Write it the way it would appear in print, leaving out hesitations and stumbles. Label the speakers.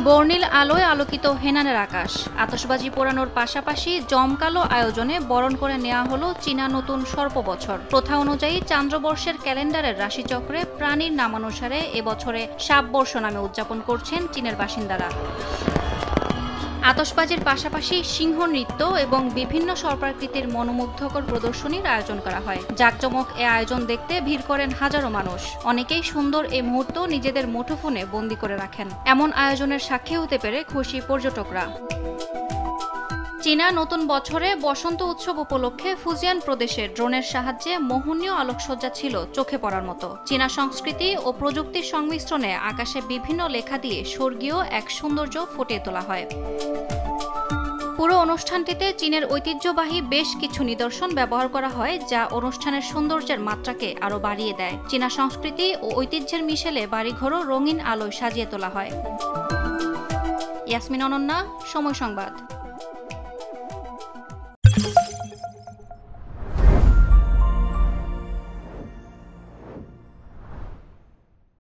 Speaker 1: বর্ণিল আলোয় আলোকিত হেনানের আকাশ। আতশবাজি পোড়ানোর পাশাপাশি জমকালো আয়োজনে বরণ করে নেওয়া হলো চীনা নতুন সর্পবছর। প্রথা অনুযায়ী চান্দ্রবর্ষের ক্যালেন্ডারের রাশিচক্রে প্রাণীর নামানুসারে এবছরে শাববর্ষ নামে উদযাপন করছেন চীনের বাসিন্দারা। আতশবাজির পাশাপাশি সিংহ নৃত্য এবং বিভিন্ন সর্পাকৃতির মনোমুগ্ধকর প্রদর্শনীর আয়োজন করা হয়। জাঁকজমক এ আয়োজন দেখতে ভিড় করেন হাজারো মানুষ। অনেকেই সুন্দর এই মুহূর্ত নিজেদের মুঠোফোনে বন্দী করে রাখেন। এমন আয়োজনের সাক্ষী হতে পেরে খুশি পর্যটকরা। চীনা নতুন বছরে বসন্ত উৎসব উপলক্ষে ফুজিয়ান প্রদেশে ড্রোনের সাহায্যে মোহনীয় আলোকসজ্জা ছিল চোখে পড়ার মতো। চীনা সংস্কৃতি ও প্রযুক্তির সংমিশ্রণে আকাশে বিভিন্ন লেখা দিয়ে স্বর্গীয় এক সৌন্দর্য ফুটিয়ে তোলা হয়। পুরো অনুষ্ঠানটিতে চীনের ঐতিহ্যবাহী বেশ কিছু নিদর্শন ব্যবহার করা হয়, যা অনুষ্ঠানের সৌন্দর্যের মাত্রাকে আরও বাড়িয়ে দেয়। চীনা সংস্কৃতি ও ঐতিহ্যের মিশেলে বাড়িঘরও রঙিন আলোয় সাজিয়ে তোলা হয়। ইয়াসমিন অনন্যা, সময় সংবাদ।